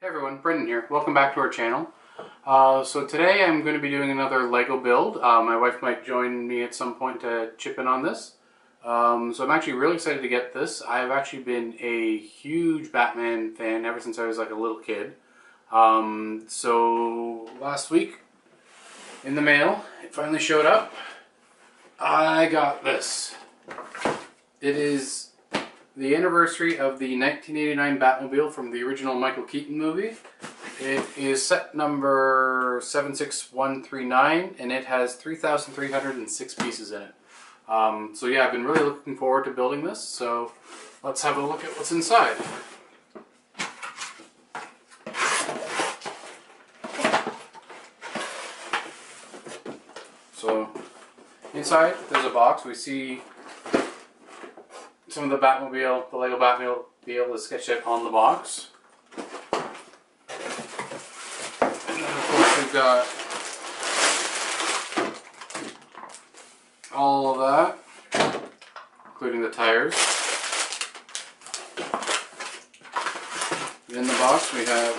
Hey everyone, Brendan here. Welcome back to our channel. So today I'm going to be doing another Lego build. My wife might join me at some point to chip in on this. So I'm actually really excited to get this. I've actually been a huge Batman fan ever since I was like a little kid. So last week in the mail, it finally showed up. I got this. It is the anniversary of the 1989 Batmobile from the original Michael Keaton movie. It is set number 76139 and it has 3,306 pieces in it. So yeah, I've been really looking forward to building this, so let's have a look at what's inside. So inside there's a box. We see some of the Batmobile, the Lego Batmobile is sketched out on the box. And then of course we've got all of that, including the tires. In the box we have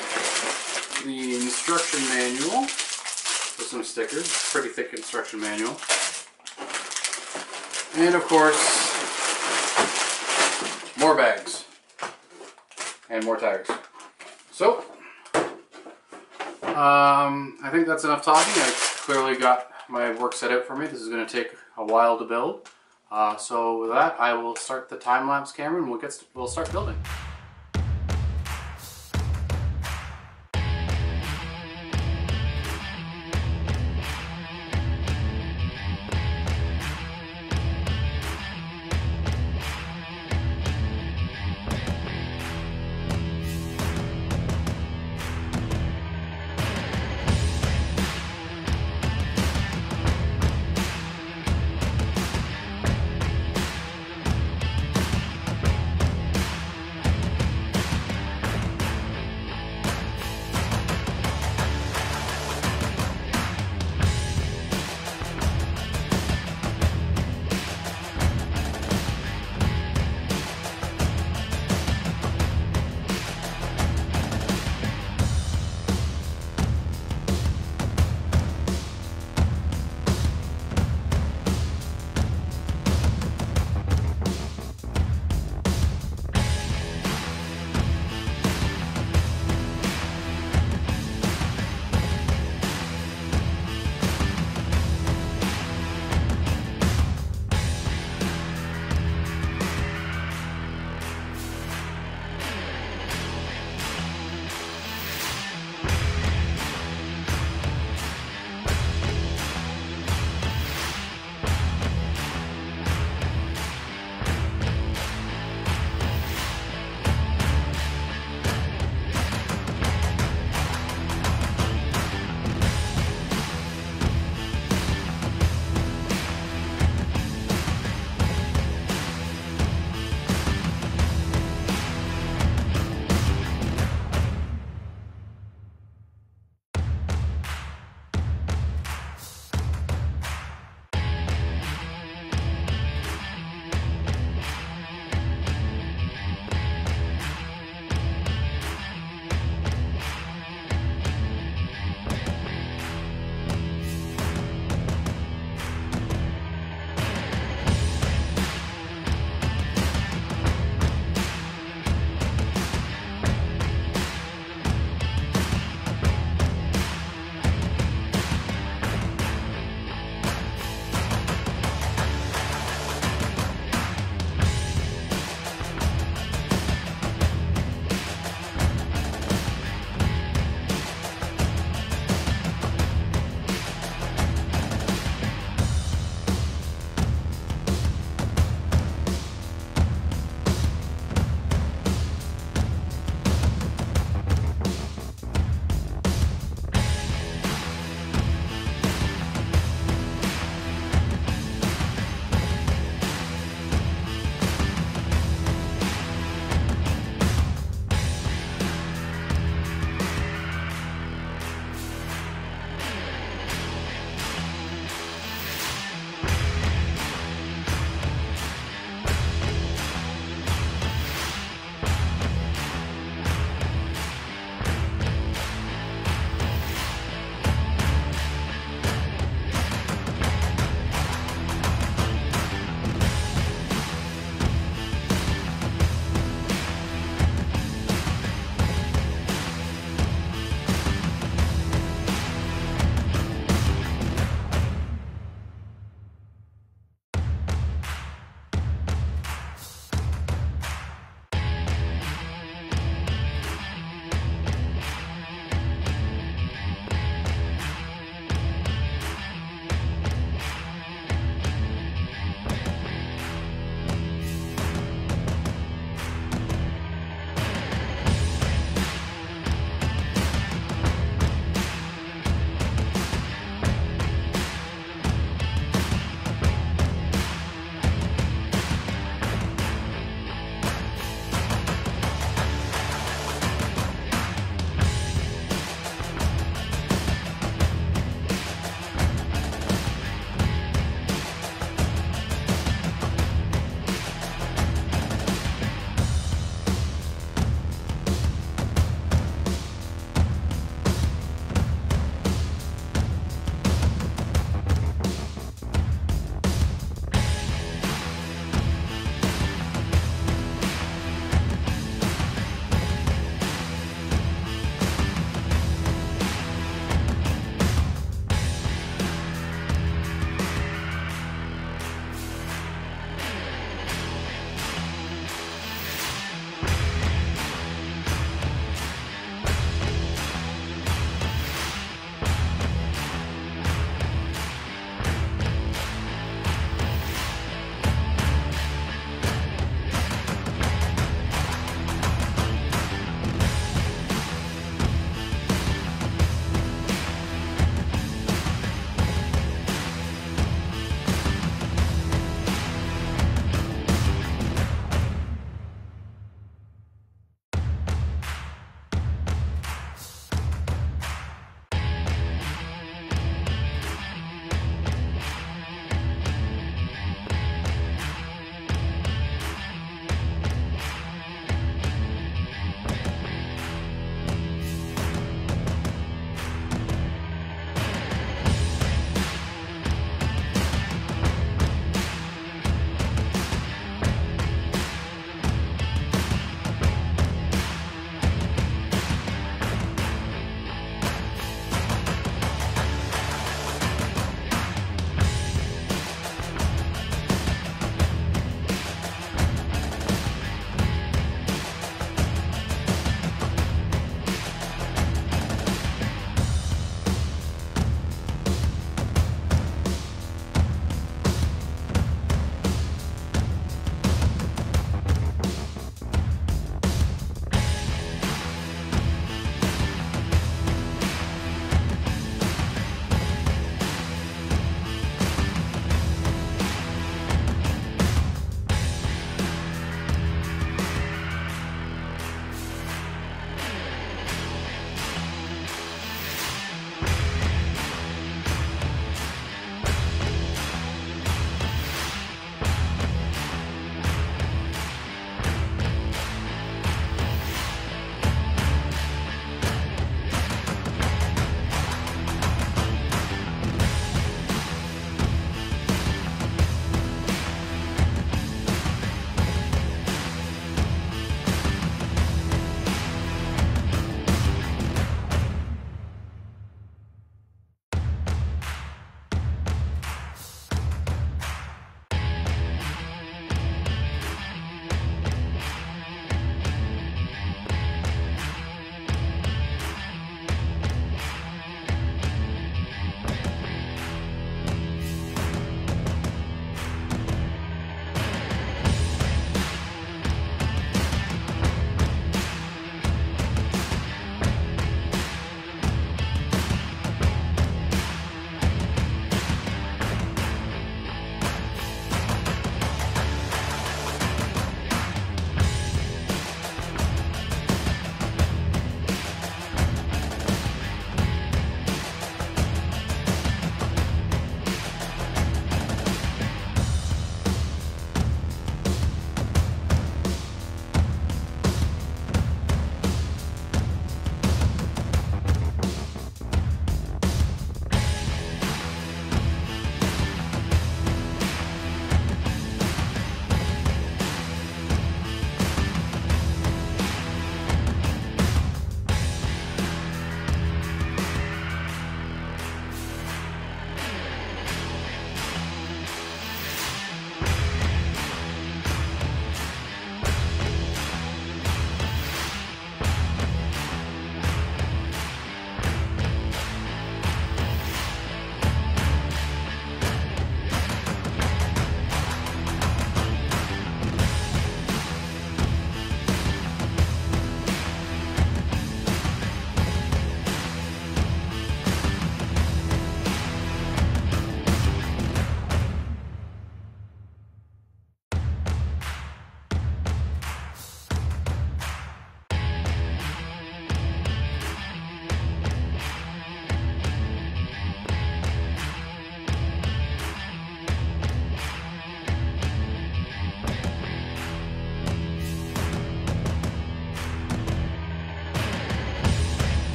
the instruction manual with some stickers, pretty thick instruction manual. And of course, more bags and more tires. So, I think that's enough talking. I've clearly got my work set out for me. This is going to take a while to build. So with that, I will start the time-lapse camera and we'll start building.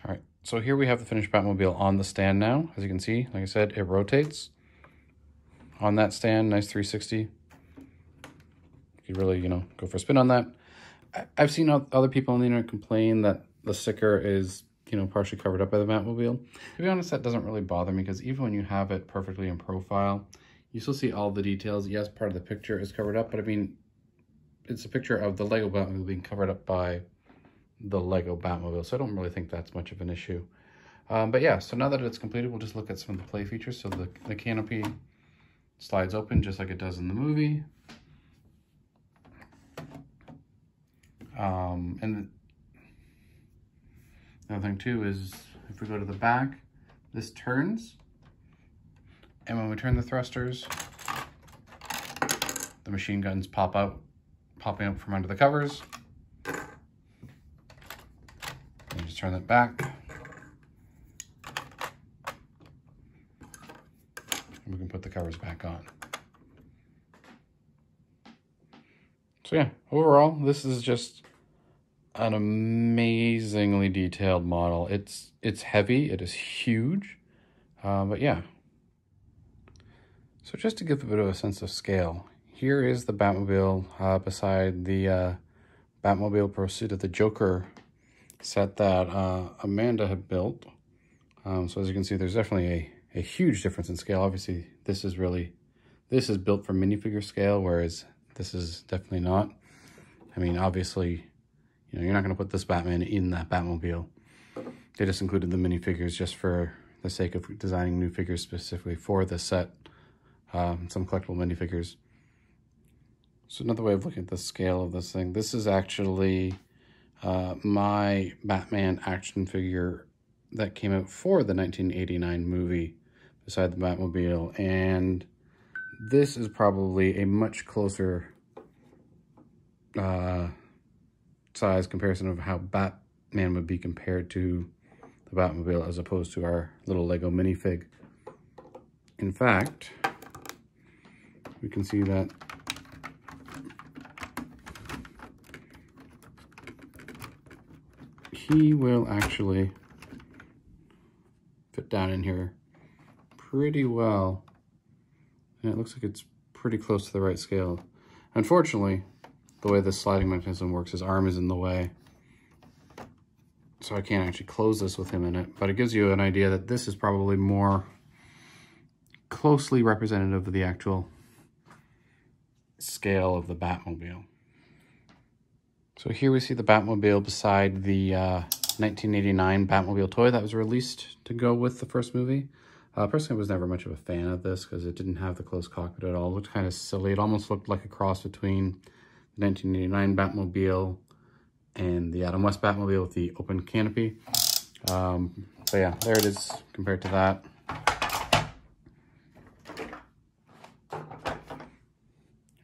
All right, so here we have the finished Batmobile on the stand now. As you can see, like I said, it rotates on that stand, nice 360. You could really, go for a spin on that. I've seen other people on the internet complain that the sticker is, partially covered up by the Batmobile. To be honest, that doesn't really bother me because even when you have it perfectly in profile, you still see all the details. Yes, part of the picture is covered up, but I mean, it's a picture of the Lego Batmobile being covered up by the Lego Batmobile, so I don't really think that's much of an issue. But yeah, so now that it's completed, we'll just look at some of the play features. So the canopy slides open just like it does in the movie. And the other thing too is if we go to the back, this turns. And when we turn the thrusters, the machine guns popping up from under the covers. And just turn that back. And we can put the covers back on. So yeah, overall, this is just an amazingly detailed model. It's heavy, it is huge, but yeah. So just to give a bit of a sense of scale, here is the Batmobile beside the Batmobile Pursuit of the Joker set that Amanda had built. So as you can see, there's definitely a huge difference in scale. Obviously, this is built for minifigure scale, whereas this is definitely not. I mean, obviously, you're not going to put this Batman in that Batmobile. They just included the minifigures just for the sake of designing new figures specifically for this set. Some collectible minifigures. So another way of looking at the scale of this thing, this is actually my Batman action figure that came out for the 1989 movie beside the Batmobile. And this is probably a much closer size comparison of how Batman would be compared to the Batmobile as opposed to our little Lego minifig. In fact, we can see that he will actually fit down in here pretty well. And it looks like it's pretty close to the right scale. Unfortunately, the way this sliding mechanism works, his arm is in the way. So I can't actually close this with him in it, but it gives you an idea that this is probably more closely representative of the actual scale of the Batmobile. So here we see the Batmobile beside the 1989 Batmobile toy that was released to go with the first movie. Personally, I was never much of a fan of this because it didn't have the closed cockpit at all. It looked kind of silly. It almost looked like a cross between the 1989 Batmobile and the Adam West Batmobile with the open canopy. But yeah, there it is compared to that.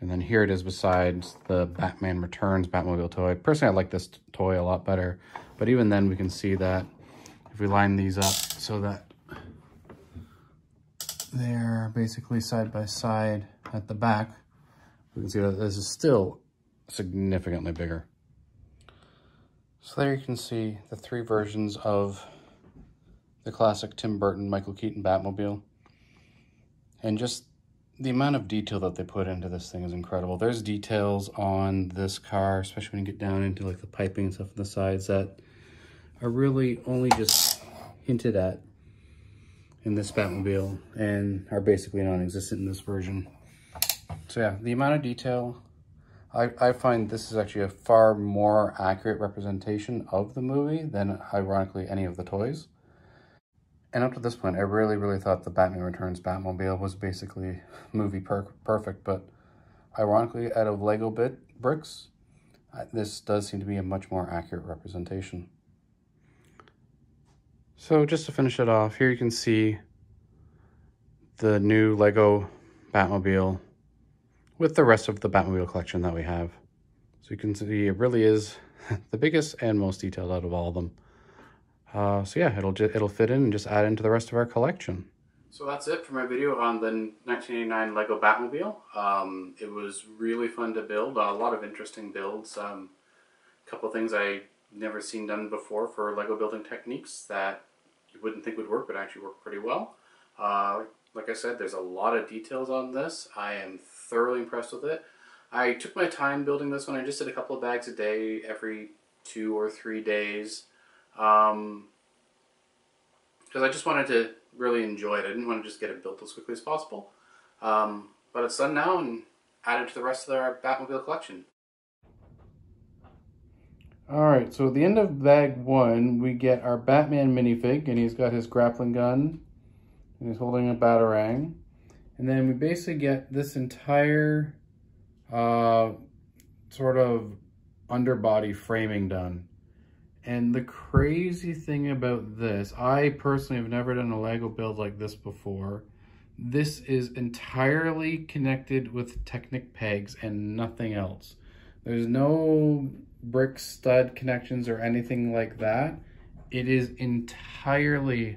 And then here it is beside the Batman Returns Batmobile toy. Personally, I like this toy a lot better. But even then, we can see that if we line these up so that they're basically side by side at the back, we can see that this is still significantly bigger. So there you can see the three versions of the classic Tim Burton, Michael Keaton Batmobile. And just the amount of detail that they put into this thing is incredible. There's details on this car, especially when you get down into like the piping and stuff on the sides, that are really only just hinted at in this Batmobile and are basically non-existent in this version. So yeah, the amount of detail, I find this is actually a far more accurate representation of the movie than, ironically, any of the toys. And up to this point, I really thought the Batman Returns Batmobile was basically movie perfect, but ironically, out of Lego bricks, this does seem to be a much more accurate representation. So just to finish it off, here you can see the new Lego Batmobile with the rest of the Batmobile collection that we have. So you can see it really is the biggest and most detailed out of all of them. So yeah, it'll fit in and just add into the rest of our collection. So that's it for my video on the 1989 Lego Batmobile. It was really fun to build, a lot of interesting builds. A couple things I never seen done before for Lego building techniques that you wouldn't think would work, but actually work pretty well. Like I said, there's a lot of details on this. I am thoroughly impressed with it. I took my time building this one. I just did a couple of bags a day every 2 or 3 days. Because I just wanted to really enjoy it. I didn't want to just get it built as quickly as possible. But it's done now and added to the rest of our Batmobile collection. Alright, so at the end of bag 1, we get our Batman minifig, and he's got his grappling gun, and he's holding a batarang. And then we basically get this entire sort of underbody framing done. And the crazy thing about this, I personally have never done a Lego build like this before. This is entirely connected with Technic pegs and nothing else. There's no brick stud connections or anything like that. It is entirely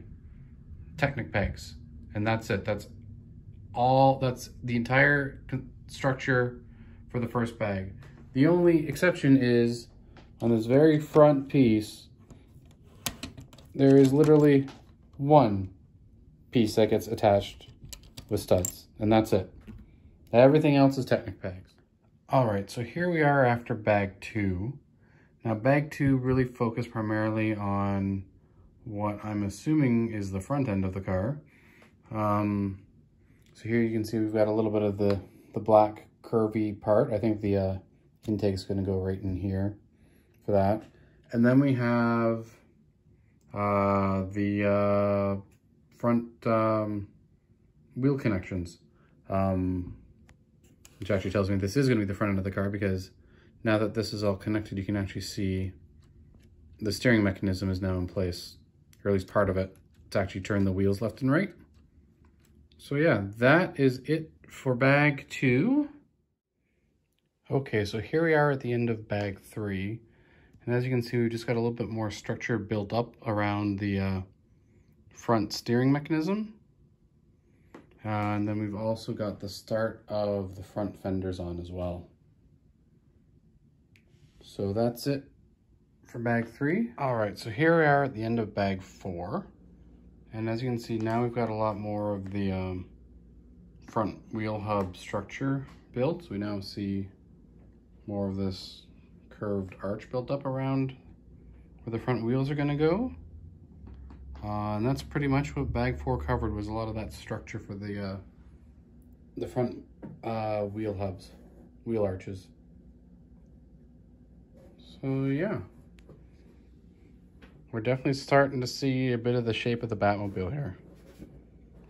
Technic pegs, and that's it. That's all. That's the entire structure for the first bag. The only exception is on this very front piece, there is literally one piece that gets attached with studs, and that's it. Everything else is Technic pegs. All right, so here we are after bag 2. Now bag 2 really focused primarily on what I'm assuming is the front end of the car. So here you can see we've got a little bit of the black curvy part. I think the intake's gonna go right in here for that. And then we have the front wheel connections, which actually tells me this is going to be the front end of the car, because now that this is all connected, you can actually see the steering mechanism is now in place, or at least part of it. It's actually turned the wheels left and right. So yeah, that is it for bag 2. Okay, so here we are at the end of bag 3. And as you can see, we just got a little bit more structure built up around the front steering mechanism. And then we've also got the start of the front fenders on as well. So that's it for bag 3. All right, so here we are at the end of bag 4. And as you can see, now we've got a lot more of the front wheel hub structure built. So we now see more of this curved arch built up around where the front wheels are gonna go. And that's pretty much what bag 4 covered, was a lot of that structure for the front wheel hubs, wheel arches. So yeah, we're definitely starting to see a bit of the shape of the Batmobile here.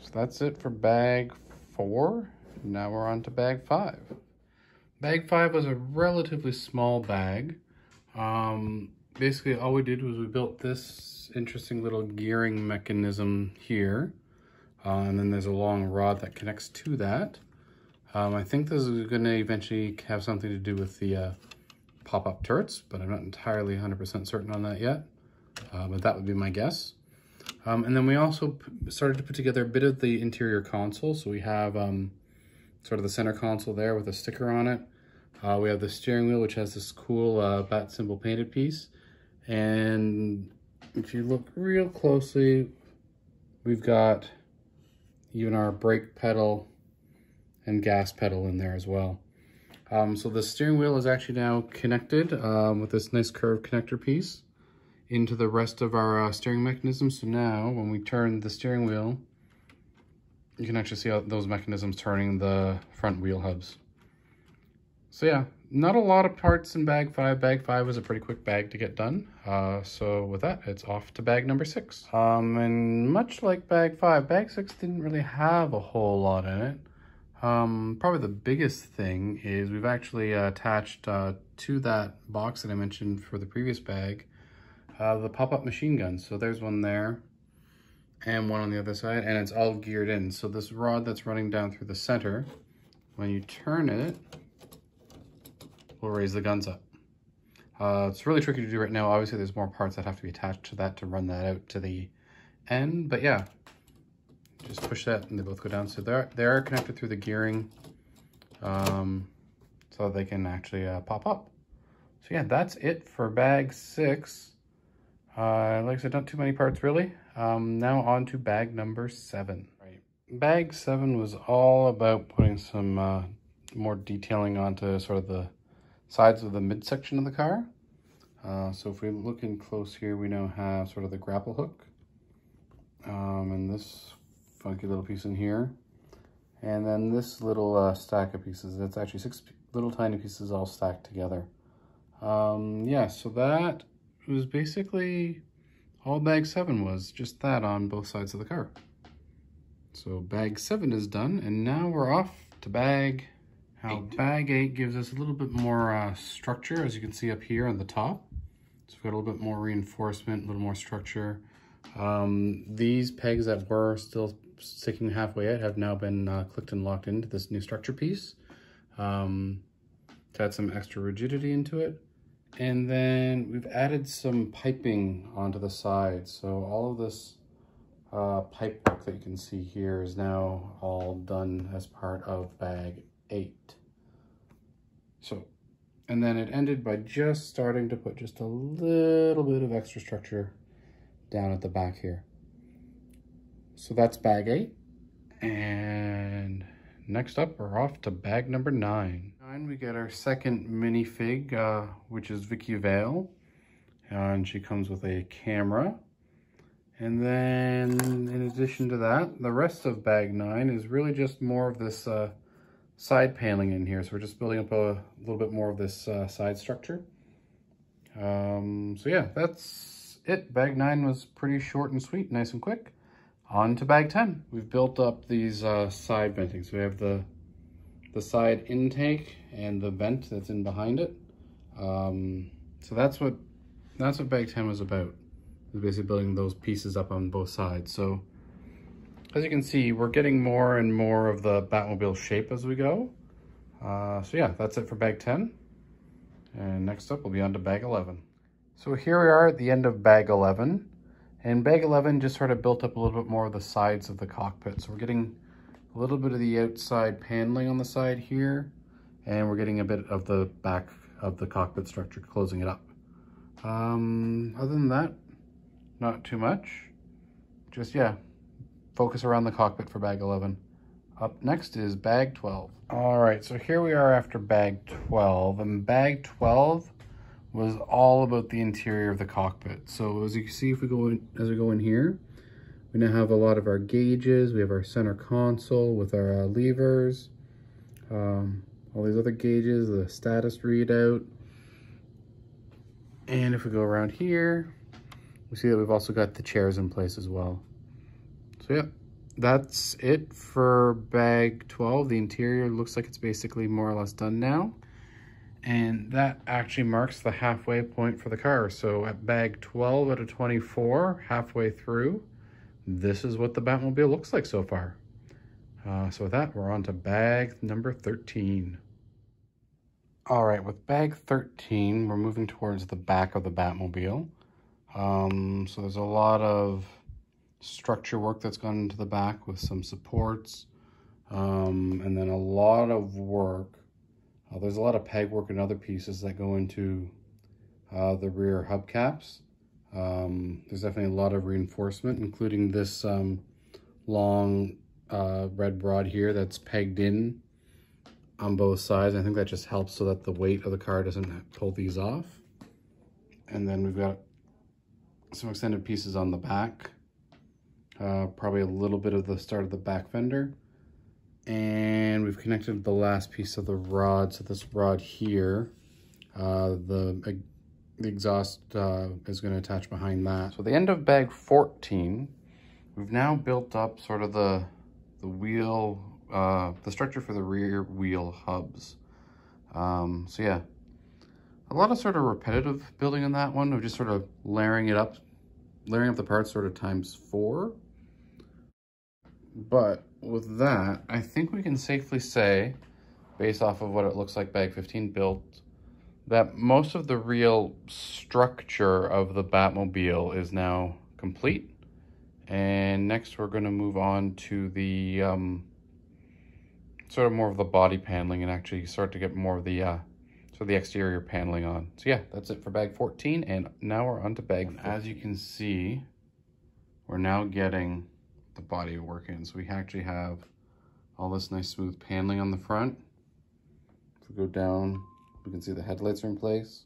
So that's it for bag 4. Now we're on to bag 5. Bag 5 was a relatively small bag. Basically all we did was we built this interesting little gearing mechanism here. And then there's a long rod that connects to that. I think this is going to eventually have something to do with the pop-up turrets, but I'm not entirely 100% certain on that yet. But that would be my guess. And then we also started to put together a bit of the interior console. So we have sort of the center console there with a sticker on it. We have the steering wheel, which has this cool bat symbol painted piece. And if you look real closely, we've got even our brake pedal and gas pedal in there as well. So the steering wheel is actually now connected with this nice curved connector piece into the rest of our steering mechanism. So now when we turn the steering wheel, you can actually see how those mechanisms turning the front wheel hubs. So yeah, not a lot of parts in bag 5. Bag 5 was a pretty quick bag to get done. So with that, it's off to bag number 6. And much like bag 5, bag 6 didn't really have a whole lot in it. Probably the biggest thing is we've actually attached to that box that I mentioned for the previous bag, the pop-up machine gun. So there's one there and one on the other side, and it's all geared in. So this rod that's running down through the center, when you turn it, will raise the guns up. It's really tricky to do right now. Obviously there's more parts that have to be attached to that to run that out to the end, but yeah, just push that and they both go down. So they are connected through the gearing so they can actually pop up. So yeah, that's it for bag 6. Like I said, not too many parts really. Now on to bag number 7. Right. Bag 7 was all about putting some more detailing onto sort of the sides of the midsection of the car. So if we look in close here, we now have sort of the grapple hook. And this funky little piece in here. And then this little stack of pieces. That's actually 6 little tiny pieces all stacked together. Yeah, so that was basically all bag 7 was, just that on both sides of the car. So bag 7 is done, and now we're off to bag 8. Bag 8 gives us a little bit more structure, as you can see up here on the top. So we've got a little bit more reinforcement, a little more structure. These pegs that were still sticking halfway out have now been clicked and locked into this new structure piece to add some extra rigidity into it. And then we've added some piping onto the side. So all of this pipe work that you can see here is now all done as part of bag 8. So, and then it ended by just starting to put just a little bit of extra structure down at the back here. So that's bag 8. And next up, we're off to bag number 9. We get our second minifig, which is Vicky Vale. And she comes with a camera. And then in addition to that, the rest of bag 9 is really just more of this side paneling in here. So we're just building up a little bit more of this side structure. So yeah, that's it. Bag 9 was pretty short and sweet, nice and quick. On to bag 10. We've built up these side venting. So we have the side intake and the vent that's in behind it. So that's what bag 10 was about. Is basically building those pieces up on both sides. So as you can see, we're getting more and more of the Batmobile shape as we go. So yeah, that's it for bag 10. And next up, we'll be on to bag 11. So here we are at the end of bag 11. And bag 11 just sort of built up a little bit more of the sides of the cockpit. So we're getting a little bit of the outside paneling on the side here. And we're getting a bit of the back of the cockpit structure, closing it up. Other than that, not too much. Just, yeah, focus around the cockpit for bag 11. Up next is bag 12. All right, so here we are after bag 12. And bag 12 was all about the interior of the cockpit. So as you can see, if we go in, as we go in here, we now have a lot of our gauges. We have our center console with our levers, all these other gauges, the status readout. And if we go around here, we see that we've also got the chairs in place as well. So yeah, that's it for bag 12. The interior looks like it's basically more or less done now. And that actually marks the halfway point for the car. So at bag 12 out of 24, halfway through, this is what the Batmobile looks like so far. So with that, we're on to bag number 13. All right, with bag 13, we're moving towards the back of the Batmobile. So there's a lot of structure work that's gone into the back with some supports, and then a lot of work. There's a lot of peg work and other pieces that go into the rear hubcaps. There's definitely a lot of reinforcement, including this long red rod here that's pegged in on both sides. I think that just helps so that the weight of the car doesn't pull these off. And then we've got some extended pieces on the back, probably a little bit of the start of the back fender. And we've connected the last piece of the rod. So this rod here, the exhaust is going to attach behind that. So the end of bag 14, we've now built up sort of the wheel, the structure for the rear wheel hubs. So yeah, a lot of sort of repetitive building on that one. We're just sort of layering up the parts sort of times 4. But with that, I think we can safely say, based off of what it looks like bag 15 built, that most of the real structure of the Batmobile is now complete. And next we're going to move on to the sort of more of the body paneling and actually start to get more of the sort for the exterior paneling on. So yeah, that's it for bag 14, and now we're on to bag 15. As you can see, we're now getting the body work in. So we actually have all this nice smooth paneling on the front. If we go down, we can see the headlights are in place.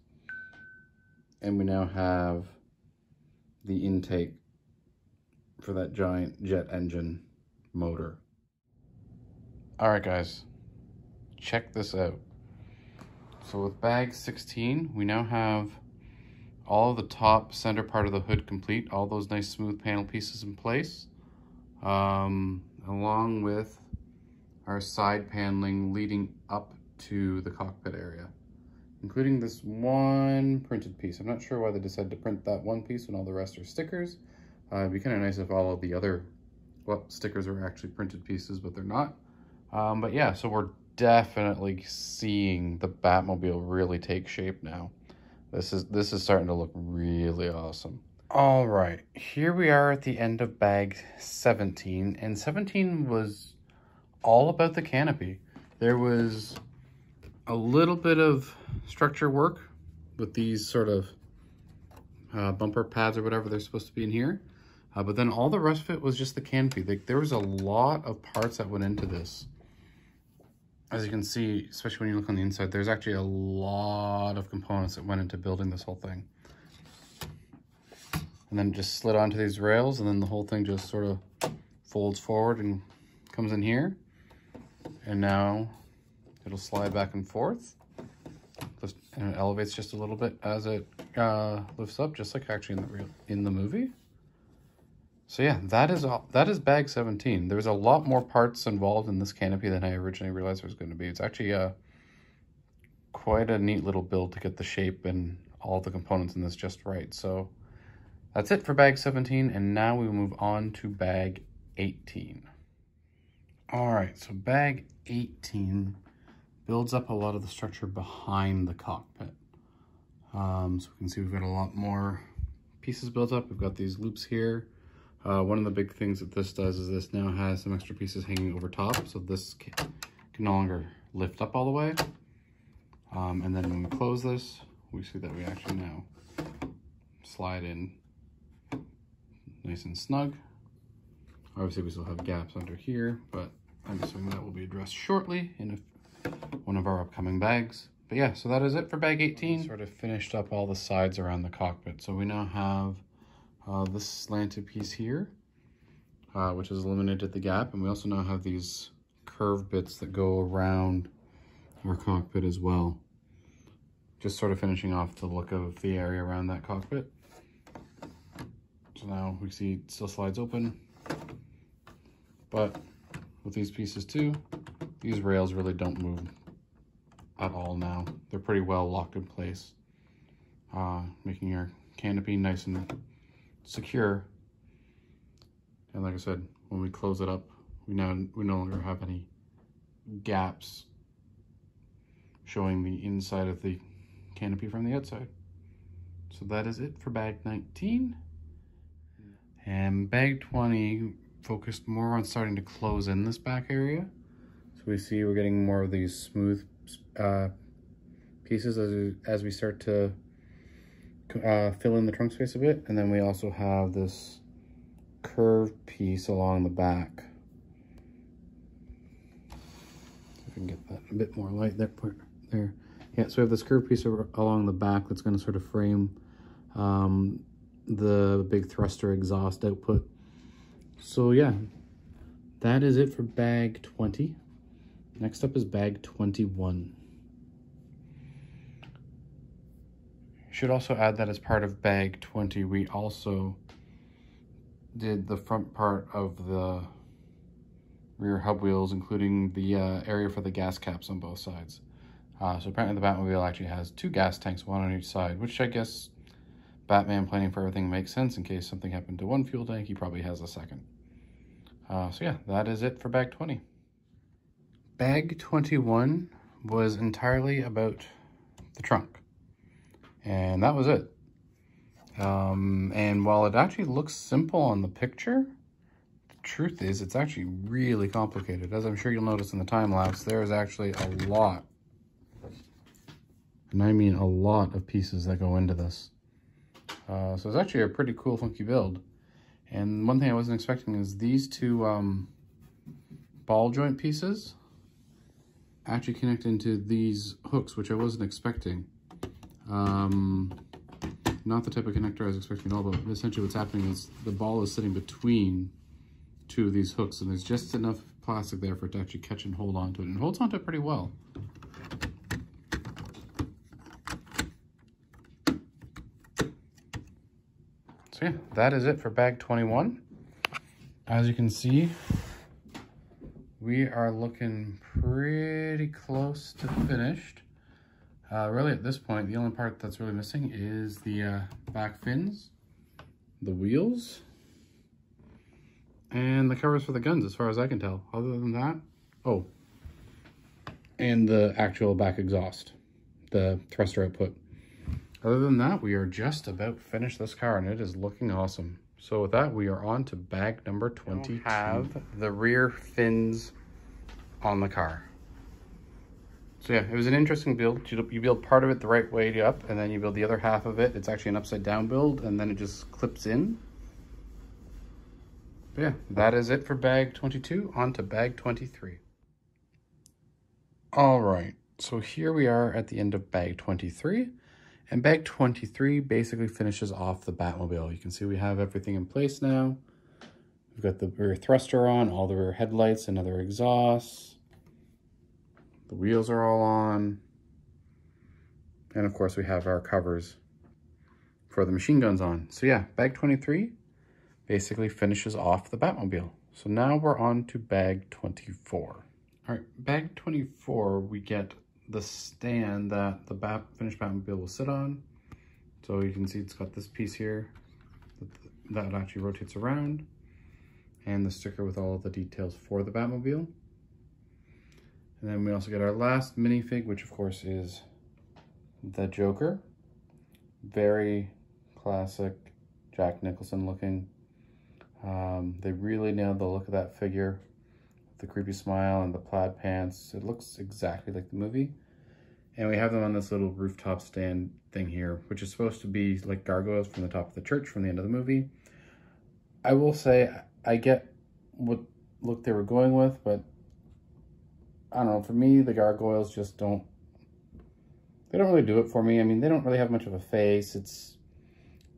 And we now have the intake for that giant jet engine motor. All right, guys, check this out. So with bag 16, we now have all of the top center part of the hood complete, all those nice smooth panel pieces in place, along with our side paneling leading up to the cockpit area, including this one printed piece. I'm not sure why they decided to print that one piece when all the rest are stickers. It'd be kind of nice if all of the other stickers are actually printed pieces, but they're not. But yeah, so we're definitely seeing the Batmobile really take shape now. This is starting to look really awesome. All right, here we are at the end of bag 17, and 17 was all about the canopy. There was a little bit of structure work with these sort of bumper pads or whatever they're supposed to be in here. But then all the rest of it was just the canopy. There was a lot of parts that went into this. As you can see, especially when you look on the inside, there's actually a lot of components that went into building this whole thing. And then just slid onto these rails, and then the whole thing just sort of folds forward and comes in here. And now it'll slide back and forth. And it elevates just a little bit as it lifts up, just like actually in the movie. So yeah, that is bag 17. There's a lot more parts involved in this canopy than I originally realized there was going to be. It's actually quite a neat little build to get the shape and all the components in this just right. So that's it for bag 17, and now we move on to bag 18. All right, so bag 18 builds up a lot of the structure behind the cockpit. So we can see we've got a lot more pieces built up. We've got these loops here. One of the big things that this does is this now has some extra pieces hanging over top, so this can no longer lift up all the way. And then when we close this, we see that we actually now slide in nice and snug. Obviously we still have gaps under here, but I'm assuming that will be addressed shortly in one of our upcoming bags. But yeah, so that is it for bag 18. Sort of finished up all the sides around the cockpit. So we now have this slanted piece here, which has eliminated the gap, and we also now have these curved bits that go around our cockpit as well. Just sort of finishing off the look of the area around that cockpit. So now we see it still slides open, but with these pieces too, these rails really don't move at all now. They're pretty well locked in place, making your canopy nice and secure. And like I said, when we close it up, we no longer have any gaps showing the inside of the canopy from the outside. So that is it for bag 19. And bag 20 focused more on starting to close in this back area. So we see we're getting more of these smooth pieces as we start to fill in the trunk space a bit. And then we also have this curved piece along the back. If I can get that a bit more light there. Yeah, so we have this curved piece along the back that's going to sort of frame the big thruster exhaust output. So yeah, that is it for bag 20. Next up is bag 21. Should also add that as part of bag 20, we also did the front part of the rear hub wheels, including the area for the gas caps on both sides. So apparently the Batmobile actually has 2 gas tanks, one on each side, which I guess Batman planning for everything makes sense. In case something happened to one fuel tank, he probably has a second. So yeah, that is it for bag 20. Bag 21 was entirely about the trunk. And that was it. And while it actually looks simple on the picture, the truth is it's actually really complicated. As I'm sure you'll notice in the time lapse, there is actually a lot And I mean a lot of pieces that go into this. So it's actually a pretty cool, funky build. And one thing I wasn't expecting is these two ball joint pieces actually connect into these hooks, which I wasn't expecting. Not the type of connector I was expecting at all, but essentially what's happening is the ball is sitting between two of these hooks, and there's just enough plastic there for it to actually catch and hold on to it, and it holds on to it pretty well. So yeah, that is it for bag 21. As you can see, we are looking pretty close to finished. Really at this point, the only part that's really missing is the back fins, the wheels, and the covers for the guns, as far as I can tell. Other than that, oh, and the actual back exhaust, the thruster output. Other than that, we are just about finished this car, and it is looking awesome. So with that, we are on to bag number 22. We have the rear fins on the car. So yeah, it was an interesting build. You build part of it the right way up, and then you build the other half of it. It's actually an upside down build, and then it just clips in. But yeah, that is it for bag 22. On to bag 23. All right, so here we are at the end of bag 23. And bag 23 basically finishes off the Batmobile. You can see we have everything in place now. We've got the rear thruster on, all the rear headlights and other exhausts. The wheels are all on. And of course we have our covers for the machine guns on. So yeah, bag 23 basically finishes off the Batmobile. So now we're on to bag 24. All right, bag 24, we get the stand that the finished Batmobile will sit on. So you can see it's got this piece here that actually rotates around, and the sticker with all of the details for the Batmobile. And then we also get our last minifig, which of course is the Joker. Very classic Jack Nicholson looking. They really nailed the look of that figure. The creepy smile and the plaid pants. It looks exactly like the movie. And we have them on this little rooftop stand thing here, which is supposed to be like gargoyles from the top of the church from the end of the movie. I will say I get what look they were going with, but I don't know, for me, the gargoyles just don't really do it for me. I mean, they don't really have much of a face. It's,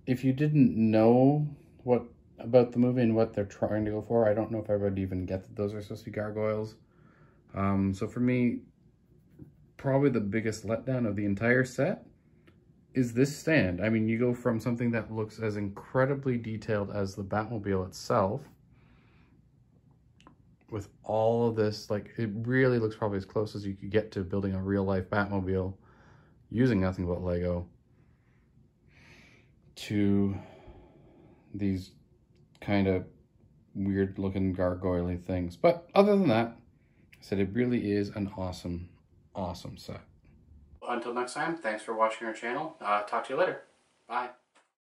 if you didn't know what about the movie and what they're trying to go for, I don't know if I would even get that those are supposed to be gargoyles. So for me, probably the biggest letdown of the entire set is this stand. I mean, you go from something that looks as incredibly detailed as the Batmobile itself, with all of this, like, it really looks probably as close as you could get to building a real life Batmobile using nothing but Lego, to these kind of weird looking gargoyle-y things. But other than that, I said it really is an awesome, awesome set. Until next time, thanks for watching our channel. Talk to you later. Bye.